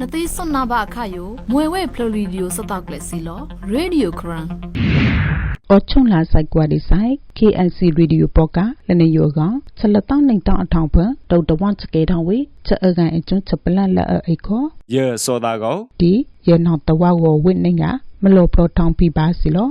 နသိစွန်နာဘအခါယိုမွေဝဲဖလိုရီဒီယိုစတောက်ကလက်စီလောရေဒီယိုခရန်အော်ချုံလာဆိုင်ကွာဒီဆိုင် KNC Radio ပေါ်ကလည်းနေရောကောင်ချက်လက်တောင်းနိုင်တောင်းအထောင်ဖန်ဒေါက်တာဝန်စကေထောင်ဝေချက်အကန်အကျွန်းချက်ပလတ်လက်အိခေါ်ယေစောတာကောဒီရနောက်တဝါကိုဝိနေကမလို့ပရိုထောင်ပြပါစီလော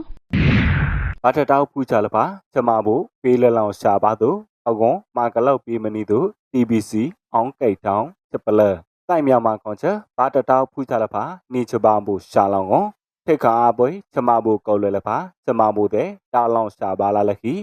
ဘာထတောက်ဖူးချလပါချမဖို့ပေးလလောင်ရှာပါသူအကွန်မာကလောက်ပေးမနီသူ TBC အောင်ကိတ်တောင်းချက်ပလက်တိုင်မြောက်မှာခွန်ချက်ဘာထတောက်ဖူးချလပါနေချပါမှုရှာလောင်ကွန်ထိတ်ခါအပွေချမဖို့ကောက်လဲလပါချမဖို့တဲ့တာလောင်ရှာပါလာလက်ခီ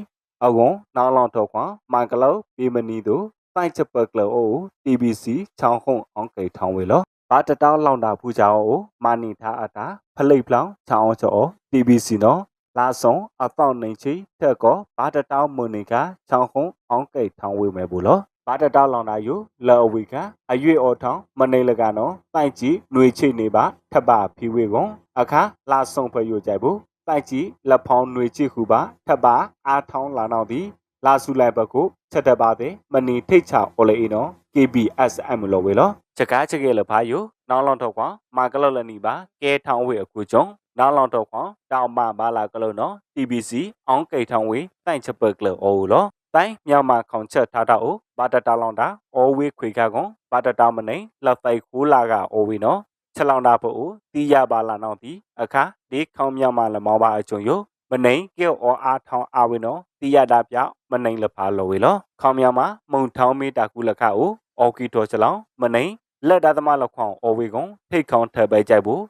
အကွန်နောင်လောင်တော့ခွန်မာကလောက်ပေးမနီသူတိုင်ချက်ပကလော TBC ချောင်းခုံအောင်ကိတ်ထောင်းဝေလောဘာတတောင်းလောင်တာဖူးချောင်းကိုမာနီထားအတာဖလိတ်ပလောင်ချောင်းချော TBC နော်လာဆောင်အတော့နေချီထက်ကောဘာတတောင်းမွန်နေကချောင်းခုံအောင်ကိတ်ထောင်းဝေမယ်ဘူးလောဘာတတောင်းလောင်တာယူလော်ဝီကအရွေအော်ထောင်းမနေလကနော်တိုင်ကြီးຫນွေချိနေပါထပ်ပါဖီဝေကွန်အခါလာဆောင်ဖရွကြိုက်ဘူးတိုင်ကြီးလက်ဖောင်းຫນွေချိခုပါထပ်ပါအားထောင်းလာနောက်သည်လာစုလိုက်ဘကုချက်တပါတဲ့မနီထိတ်ချအော်လေနော် KBSM လောဝေလောချက်ကားချက်ကေလဖာယူနောင်းလောင်တော့ကွာမာကလော်လနီပါကဲထောင်းဝေအခုကျုံနောင်လောင်တော့ခွန်တောင်မဘာလာကလို့နော် TBC အောင်ကိတ်ထောင်ဝေတိုင်ချက်ပကလို့အိုလောတိုင်မြောက်မှာခေါင်ချက်ထားတော့ဘာတတလောင်တာအိုဝေခွေခါကွန်ဘာတတမနေလက်သိခိုးလာကအိုဝေနော်ချက်လောင်တာဖို့တီးရပါလာနောက်ဒီအခါဒီခေါင်မြောက်မှာလမောပါအကျုံယမနေကဲအောအားထောင်းအဝေနော်တီးရတာပြောက်မနေလဖာလောဝေလောခေါင်မြောက်မှာမုံထောင်းမေးတာကူလခအိုအော်ကီတော်ချက်လောင်မနေလက်ဒါသမလောက်ခွန်အိုဝေကွန်ထိတ်ခေါင်ထပဲကြိုက်ဘူး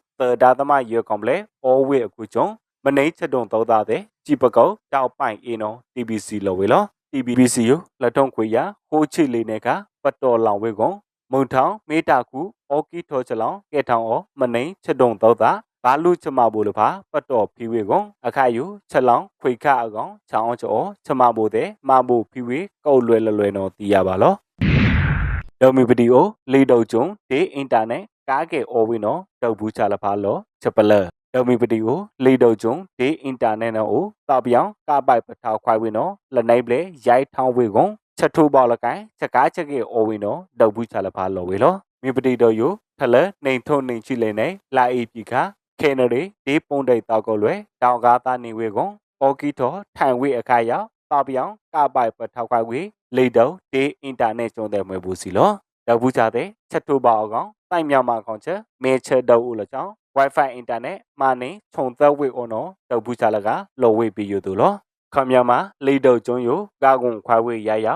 ဒါသမရေကွန်ပလေအိုဝေအခုကျုံမနေချက်တုံတော့တာတဲ့ကြည်ပကောတောက်ပိုင်အေနော် TBC လောဝေလော TBC ယလက်ထုံခွေရဟိုးချိလေးနဲ့ကပတ်တော်လောင်ဝေကွန်မုံထောင်းမေတာကူအော်ကီထောချလောင်ကဲထောင်းအောမနေချက်တုံတော့တာဘာလူချမဘူလဖာပတ်တော်ဖီဝေကွန်အခါယူချက်လောင်ခွေခအကောင်ချောင်းချောချမဘူတဲ့မဘူဖီဝေကောက်လွယ်လွယ်နော်တီးရပါလောဒေါ်မီပဒီအိုလေတုံကျုံဒီအင်တာနက်ကားကေအော်ဝေနော်တောက်ဘူးချလာဖာလောချက်ပလက်ဒေါ်မီပဒီကိုလေတုံကျုံဒီအင်တာနက်နော်တောက်ပြောင်းကပိုက်ပထောက်ခွိုင်ဝေနော်လက်နိုင်ပလေရိုက်ထောင်းဝေကွန်ချက်ထိုးပေါလကိုင်ချက်ကားချက်ကေအော်ဝေနော်တောက်ဘူးချလာဖာလောဝေလောမီပဒီတော်ယထလဲနေထုံနေချိလေနေလာအီပီခခဲနရီဒီပုံတိတ်တောက်ကိုလွယ်တောင်ကားသားနေဝေကွန်အော်ကီတော်ထိုင်ဝေအခါရောက်တောက်ပြောင်းကပိုက်ပထောက်ခွိုင်ဝေလေတုံဒီအင်တာနက်ကျုံတဲ့မွေဘူးစီလောတောက်ဘူးချတဲ့ချက်ထိုးပေါအကောင်တိုင်မြောက်မှာခေါင်ချက်မဲချက်တော့ဦးလကြောင်း Wi-Fi အင်တာနက်မာနေခြုံသက်ဝေအော်နော်တောက်ဘူးချလကလော်ဝေပြီးယူသူလောခမရမှာလေတုံကျုံယကာကွန်ခွာဝေရရ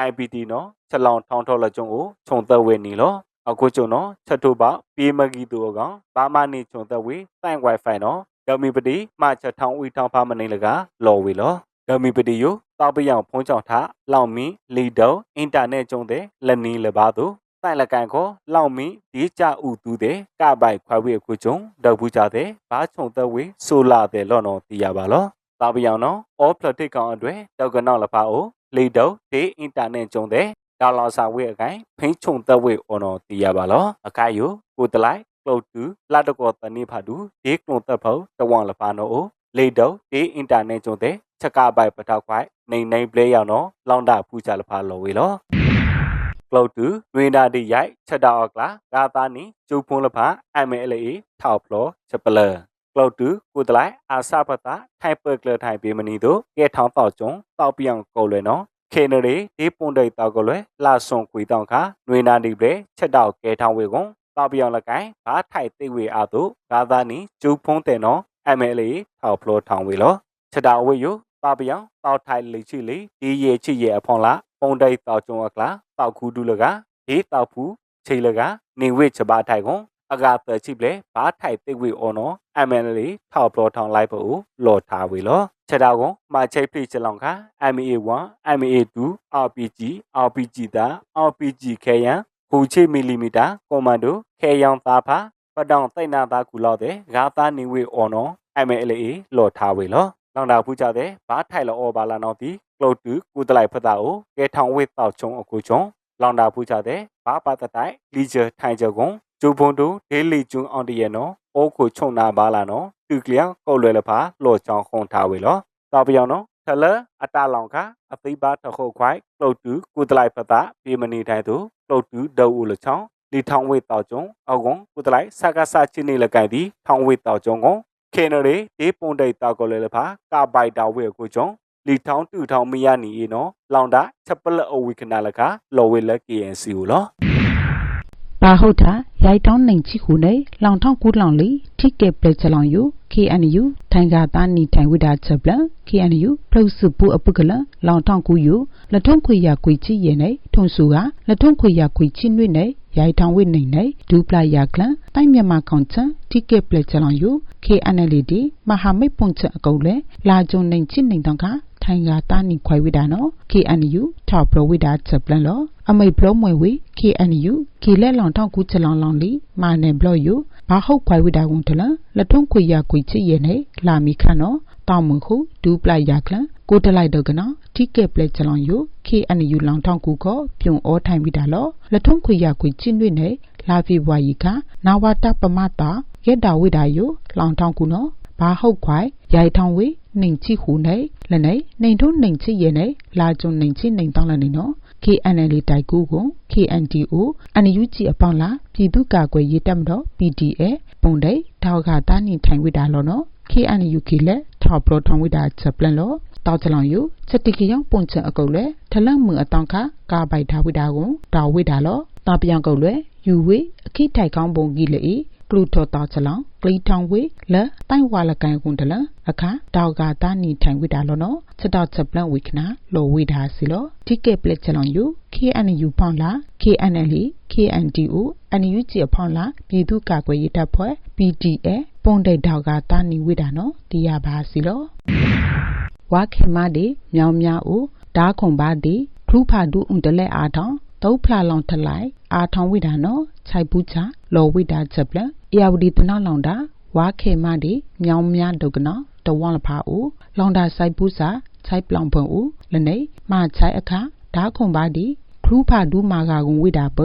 IPT နော်ချက်လောင်ထောင်းထော်လကျုံကိုခြုံသက်ဝေနီလောအခုကျုံနော်ချက်ထိုးပေါပြေးမကြီးသူအကောင်ဘာမနေခြုံသက်ဝေတိုင် Wi-Fi နော်ဒေါ်မီပတိမချက်ထောင်းဝီထောင်းဖာမနေလကလော်ဝေလောဒေါ်မီပတိယတောက်ပယောင်ဖုံးချောင်းထားလောင်မီလီတုံအင်တာနက်ကျုံတဲ့လက်နီလပါသူတိုင်လကန်ကိုလောက်မီဒီကြဥတူတဲ့ကပိုက်ခွာဝေအခုကျုံဒေါက်ဘူးကြတဲ့ဘာခြုံသက်ဝေဆိုလာတဲ့လော့နော်တီးရပါလောတောက်ပယောင်နော်အော်ဖလတစ်ကောင်အတွက်တောက်ကနောက်လပါအိုလီတုံဒီအင်တာနက်ကျုံတဲ့ဒေါ်လာစာဝေအကိုင်ဖိခြုံသက်ဝေအော်နော်တီးရပါလောအခါယူကိုတလိုက်ကလုတ်တူလာတကောတနေဖာတူဒီကလုံသက်ဖို့တဝန်လပါနော်လေတုံဒီအင်တာနက်ကျုံတဲ့ချက်ကပိုက်ပထောက်ခွိုင်နေပလေရောက်နော်လောင်တာဖူးချလဖာလောဝေလောကလုတ်တူနွေနာဒီရိုက်ချက်တော့ကလာဂါသားနီကျုပ်ဖုံးလဖာ MLA ထောက်ဖလောချက်ပလကလုတ်တူကိုတလိုက်အာဆဖတာထိုင်ပကလထိုင်ပေးမနီတို့ကဲထောင်းတော့ကျုံတောက်ပြောင်ကိုလွယ်နော်ခေနရီဒီပွန်တိတ်တောက်ကိုလွယ်လာဆွန်ခွေတောင်ခါနွေနာဒီပလေချက်တော့ကဲထောင်းဝေကွန်တောက်ပြောင်လကိုင်ဘာထိုက်သိဝေအားတို့ဂါသားနီကျုပ်ဖုံးတဲ့နော် MLA ထောက်ဖလောထောင်းဝေလောချက်တော်ဝေယတောက်ပြောင်တောက်ထိုင်လိချိလီဒီရေချိရေအဖောင်းလားပုံတိတ်တောက်ကျုံအကလာတောက်ခူးတူလကဒီတောက်ဖူးချိလကနေဝိချပါထိုင်ကွန်အကာတချိပလေဘာထိုင်သိဝေအော်နော် MLA ထောက်ပလောထောင်းလိုက်ဖို့လော်ထားဝေလောချက်တော်ကွန်မချိတ်ဖိချလောင်ခါ MA1 MA2 RPG RPG တာ RPG ခဲယံဟူချိမီလီမီတာကွန်မန်ဒိုခဲယံသားဖာပတောင်တိတ်နာသားကူလောက်တဲ့ဂါသားနေဝေအော်နော် MLA လော်ထားဝေလောလောင်တာဖူးကြတဲ့ဘာထိုင်လောအော်ဘာလာနော်ဒီကလုတ်တူကူတလိုက်ဖတာကိုကဲထောင်ဝေတောက်ချုံအခုချုံလောင်တာဖူးကြတဲ့ဘာပါတတိုင်လီဂျာထိုင်ကြကွန်ဂျိုဖုန်တူဒေးလီကျွန်းအောင်တရနော်အိုးကိုချုံနာပါလာနော်တူကလျံကောက်လွယ်လဖာလော်ချောင်းခုံထားဝေလောတောက်ပြောင်နော်ထလအတာလောင်ခအသိပါတခုတ်ခွိုင်ကလုတ်တူကူတလိုက်ဖတာပြေမနီထိုင်သူကလုတ်တူဒိုဦးလချောင်းလ လီထောင်ဝေတောက်ကျုံအောက်ကွန်ကုတလိုက်စကားစာချင်းနေလကိုင်ဒီထောင်ဝေတောက်ကျုံကွန်ခေနရီဒီပုံတိတ်တောက်ကိုလေလဖာကာပိုက်တာဝေကိုကျုံလီထောင်တူထောင်မရနီနော်လောင်တာချက်ပလက်အဝိခနာလကလော်ဝေလက် KNC ကိုလောဘာဟုတ်တာရိုက်တောင်းနိုင်ချီခုနေလောင်ထောင်းကူလောင်လီထိကေပလက်ချလောင်ယူ KNU ထိုင်ကသားနီထိုင်ဝိဒါချက်ပလ KNU ပလုစပူအပုကလလောင်ထောင်းကူယူလက်ထုံးခွေရကွေချီရင်နေထုံစုကလက်ထုံးခွေရကွေချီနွေနေရိုက်ထောင်းဝိနေနေဒူပလာရကလတိုင်းမြန်မာကောင်ချန်ထိကေပလက်ချလောင်ယူ KNLD မဟာမိတ်ပုံချက်အကုတ်လေလာကြုံနိုင်ချစ်နေတော့ကထိုင်ကတာနီခွိုင်ဝိဒါနော် KNU ထောက်ပရဝိဒါချက်ပလလောအမိတ်ဘလမွေဝေ KNU ကီလက်လောင်ထောင်းကူချလောင်လောင်လီမာနေဘလယူဘာဟုတ်ခွိုင်ဝိဒါကွန်တလလက်ထုံးခွေရကွေချစ်ရဲ့နေလာမီခန့်နော်တောင်းမခုဒူပလိုက်ရကလကိုတလိုက်တော့ကနော်ထိကေပလက်ချလောင်ယူ KNU လောင်ထောင်းကူကပြုံအောထိုင်ဝိဒါလောလက်ထုံးခွေရကွေချစ်နွေနေလာဖေဘွားရီကနာဝတာပမတာရက်တာဝိဒါယူလောင်ထောင်းကူနော်ဘာဟုတ်ခွိုင်ရိုက်ထောင်းဝေနှိမ်ချီခုနေလည်းနေနှိမ်ထုံးနှိမ်ချီရဲ့နေလာကျုံနှိမ်ချီနှိမ်တောင်းလည်းနေနော် KNL တိုက်ကူကို KNDO အန်ယူဂျီအပေါင်းလားပြည်သူ့ကာကွယ်ရေးတပ်မတော် PDA ပုံဒိတ်ထောက်ခါတာနီထိုင်ဝိတာလောနော် KNU ကလည်းထောက်ပရထောင်ဝိတာချက်ပလန်လောတောက်ချလောင်ယူချက်တိကယောင်ပုံချအကုတ်လေထလန့်မှုအတောင်ခကာပိုက်ထားဝိတာကိုတောက်ဝိတာလောတာပြောင်ကုတ်လေယူဝေအခိထိုက်ကောင်းပုံကြီးလေကလူတော်တောက်ချလောင်ကလီထောင်ဝေလက်တိုင်ဝါလကန်ကွန်တလအခါတောက်ကတာနီထိုင်ဝိတာလောနော်ချက်တောက်ချက်ပလန်ဝိခနာလောဝိတာစီလောတိကေပလက်ချလောင်ယူ KNU ဖောင်းလား KNL KNDO အန်ယူဂျီအဖောင်းလားပြည်သူ့ကာကွယ်ရေးတပ်ဖွဲ့ PDA ပုံဒိတ်တောက်ကတာနီဝိတာနော်တရားပါစီလောဝါခေမဒီမြောင်မြောအိုဓာခုံပါဒီခရူဖာဒူအွန်တလဲအားထောင်းတုတ်ဖလာလောင်ထလိုက်အားထောင်းဝိတာနော်ခြိုက်ပူးချလော်ဝိတာချက်ပလအေယဝဒီတနာလောင်တာဝါခေမဒီမြောင်မြဒုကနော်တဝွန်လဖာအိုလောင်တာစိုက်ပူးစာခြိုက်ပလောင်ဖွန်အိုလနေမခြိုက်အခါဓာခုံပါဒီခရူဖာဒူမာဂါကွန်ဝိတာပ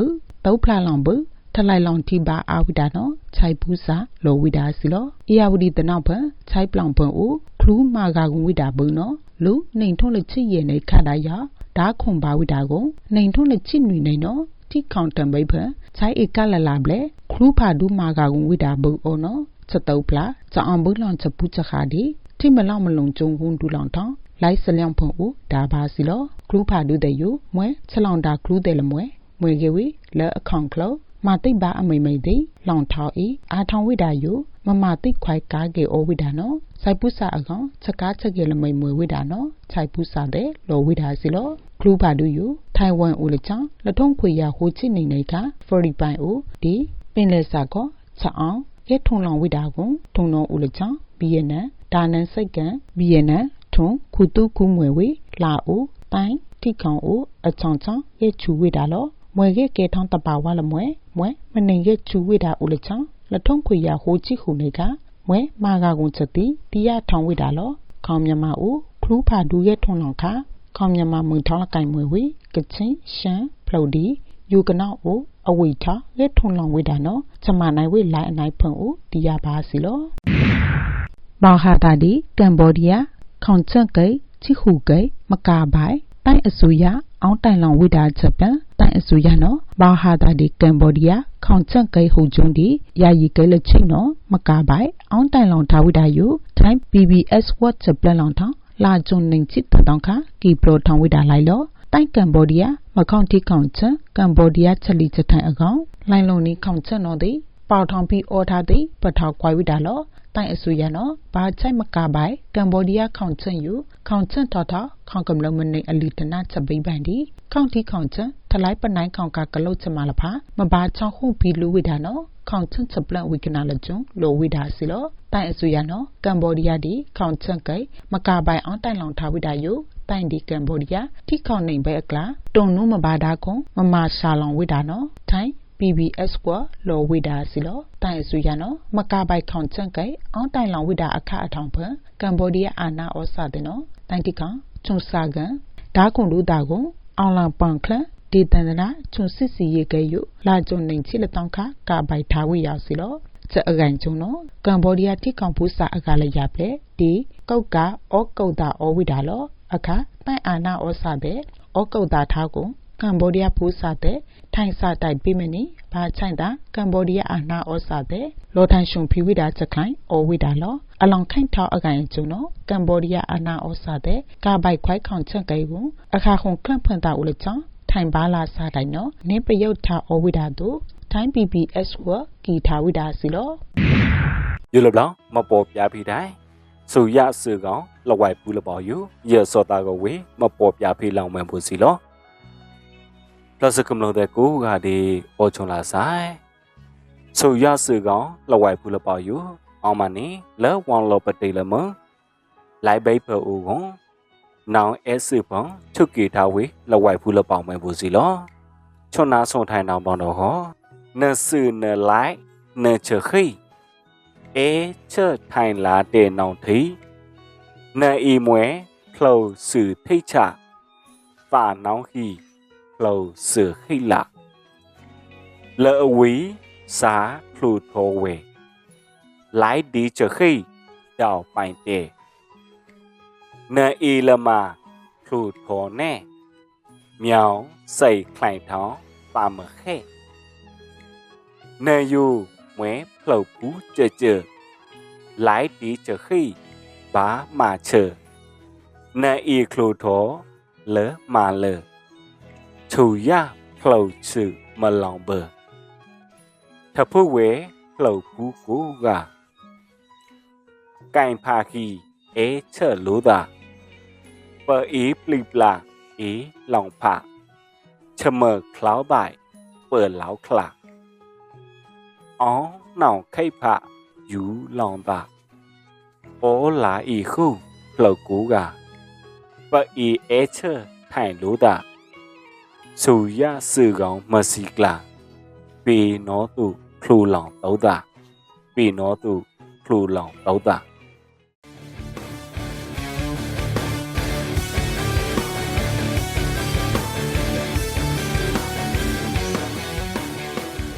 တုတ်ဖလာလောင်ပထလိုက်လောင်တိပါအာဝိတာနော်ခြိုက်ပူးစာလော်ဝိတာစီလောအေယဝဒီတနောက်ဖန်ခြိုက်ပလောင်ဖွန်အိုခရူမာဂါကွန်ဝိတာပနော်လူနှိမ်ထုံးလက်ချစ်ရဲ့နေခါတာရဓာခုံပါဝိတာကိုနှိမ်ထုံးလက်ချစ်နွေနေနော်တိခေါင်တံပိဖန်ခြိုက်ဧကလလာပလေခရူဖာဒူမာဂါကွန်ဝိတာဘူအောနော်ချက်တုတ်ဖလာကြောင်အောင်ဘူးလောင်ချက်ပူးချက်ခါဒီထိမလောင်မလုံကျုံကွန်းဒူလောင်ထောင်းလိုက်စလျောင်းဖုံဦးဒါပါစီလောခရူဖာဒူတဲ့ယူမွဲချက်လောင်တာခရူတဲ့လမွဲမွေကေဝီလဲအခေါင်ခလောမာတိတ်ပါအမိမိတ်သိလောင်ထောင်းဤအာထောင်းဝိတာယူမမတိတ်ခွိုက်ကားကေအိုဝိတာနော်စိုက်ပုစာအကောင်ချက်ကားချက်ကေလမိတ်မွေဝိတာနော်ခြိုက်ပုစာတဲ့လောဝိတာစီလောခရူဖာဒူယူထိုင်ဝမ်ဦးလချောင်းလက်ထုံးခွေရဟိုချစ်နေနေတာဖော်ရီပိုင်ဦးဒီပင်လေစာကောချက်အောင်ရဲထုံလောင်ဝိတာကိုထုံနောဦးလချောင်းဘီယနန်ဒါနန်စိတ်ကန်ဘီယနန်ထုံခုတုကူမွေဝေလာဦးတိုင်းတိခေါင်ဦးအချောင်းချောင်းရဲချူဝိတာလောမွေကေကေထောင်းတပါဝါလမွဲမနေရဲချူဝိတာဦးလချောင်းလက်ထုံးခွေရဟိုချစ်ခုနေကမွဲမာဂါကွန်ချက်တီတရားထောင်းဝိတာလောခေါင်မြမဦးခရူဖာဒူရဲထုံလောင်ခါခေါင်မြမမွေထောင်းလကိုင်မွေဝေကချင်းရှမ်းဖလုတ်ဒီယူကနောက်ဦးအဝိထားရဲထုံလောင်ဝိတာနော်ချမနိုင်ဝိလိုက်အနိုင်ဖွင့်ဦးတရားပါစီလောဘာဟာတာဒီကမ်ဘောဒီးယားခေါင်ချက်ကိချီခုကိမကာပိုင်တိုင်အဆူရအောင်တိုင်လောင်ဝိတာချက်ပန်တိုင်အဆူရနော်ဘာဟာတာဒီကမ်ဘောဒီးယားခေါင်ချက်ကိဟူကျွန်းဒီယာယီကိလချိနော်မကာပိုင်အောင်တိုင်လောင်ထားဝိတာယူထိုင် PBS Watch ချက်ပလလောင်ထောင်းလာကျွန်းနေချစ်တောင်ခါကီပရိုထောင်းဝိတာလိုက်လောတိုင်ကမ်ဘောဒီးယားမခေါင်တီခေါင်ချက်ကမ်ဘောဒီးယားချက်လီချက်ထိုင်အကောင်လိုင်လုံးနီခေါင်ချက်နော်ဒီပေါထောင်ပြီးအော်ထားသည်ပထောက်ကွာဝိတာလောတိုင်အဆူရနော်ဘာချိုက်မကာပိုင်ကမ်ဘောဒီးယားခေါင်ချက်ယူခေါင်ချက်ထော်ထော်ခေါင်ကမလုံးမနေအလီတနာချက်ပိပန်ဒီခေါင်တီခေါင်ချက်ထလိုက်ပနိုင်ခေါင်ကကလုတ်ချက်မလာဖာမဘာချောင်းခုဘီလူဝိတာနော်ခေါင်ချက်ချက်ပလန့်ဝိကနာလကျုံလိုဝိတာစီလောတိုင်အဆူရနော်ကမ်ဘောဒီးယားဒီခေါင်ချက်ကိမကာပိုင်အောင်တိုင်လောင်ထားဝိတာယူတိုင်ဒီကမ်ဘောဒီးယားတိခေါင်နေပဲအကလာတုံနုမဘာဒါကွန်မမရှာလောင်ဝိတာနော်ထိုင်PBS ကလောဝိဒါစီလောတိုင်ဆူရနော်မကာပိုက်ခေါန်ချန်ကိအောင်တိုင်လောင်ဝိဒါအခအထောင်ဖန်ကမ်ဘောဒီးယားအာနာဩစာတဲ့နော်တိုင်တိကောင်ကျွန်းစာကန်ဓာကွန်လူတာကိုအောင်လောင်ပန်ခလဒေတန္တနာကျွန်းစစ်စီရေကဲယုလာကျွန်းနေချီလတောင်းခကာပိုက်ထားဝိရောက်စီလောချက်အကန်ကျွန်းနော်ကမ်ဘောဒီးယားတိကောင်ဘူးစာအခလည်းရပဲဒီကောက်ကဩကုတ်တာဩဝိဒါလောအခတိုင်အာနာဩစာတဲ့ဩကုတ်တာထားကို ကမ်ဘောဒီးယားဖို့စားတဲ့ထိုင်စားတိုက်ပြီးမနီဘာချိုင်တာကမ်ဘောဒီးယားအာနာဩစားတဲ့လောထိုင်ရှုံဖီဝိဒါချက်ခိုင်ဩဝိဒါလောအလောင်ခိုင်ထောက်အကိုင်ကျုံနော်ကမ်ဘောဒီးယားအာနာဩစားတဲ့ကာဘိုက်ခွိုက်ခေါင်ချက်ကေဘူးအခါခုံခန့်ဖွင့်တာဦးလေချောင်းထိုင်ပါလာစားတိုင်းနော်နင်းပယုတ်ထားဩဝိဒါတို့ထိုင်း PBS ဝကီထားဝိဒါစီလောယူလဘလောင်မပေါ်ပြဖိတိုင်းဆိုရစေကောင်လဝိုက်ပူလပေါ်ယူရစောတာကိုဝေမပေါ်ပြဖိလောင်မှန်ဖို့စီလောပလစကမလို့တဲ့ကိုကဒီပေါ်ချုံလာဆိုင်ဆိုရစေကောင်လဝိုက်ပူလပေါ်ယူအောင်မနီလဲဝွန်လောပတေလမလိုက်ဘိတ်ပေါ်ဦးကွန်နောင်အဲစစ်ပန်ချုပ်ကေထားဝေလဝိုက်ပူလပေါ်မှန်ဖို့စီလောချွန်နာဆုံထိုင်နောင်ပေါတော့ဟောနဆူနလိုက်နချခိเอเชอไทยลาเตนองทีนาอีมวยพลาวสื่อทิชะฝ่าน้องฮีพลาวสื่อให้ละเลอวีสาพลูโทเวหลายดีจะขี้ดาวไปเตนาอีละมาพลูโทแน่เมียวใส่ไข่ท้องปาเมแค่นายูเมื่อพลาวผู้เจอหลายดีจะขี้บ้ามาเชอนาอีครูโถเลอมาเลอชูยาพลาวชื่อมาลองเบอร์ถ้าผู้เวพลาวผู้กูกาไก่พาคีเอเชอรู้ดาเปออีปลีปลาอีลองผ่าเชมอคล้าวบ่ายเปิดเหลาคลาอ๋อหน่าไข่ผาอยู่ลองตาโอลาอีคู่เปล่ากูกาปะอีเอเชอร์ไทยรู้ดาสุยาสื่อของมาสิกลาปีโนตุพลูหลองเต้าตาปีโนตุพลูหลองเต้าตา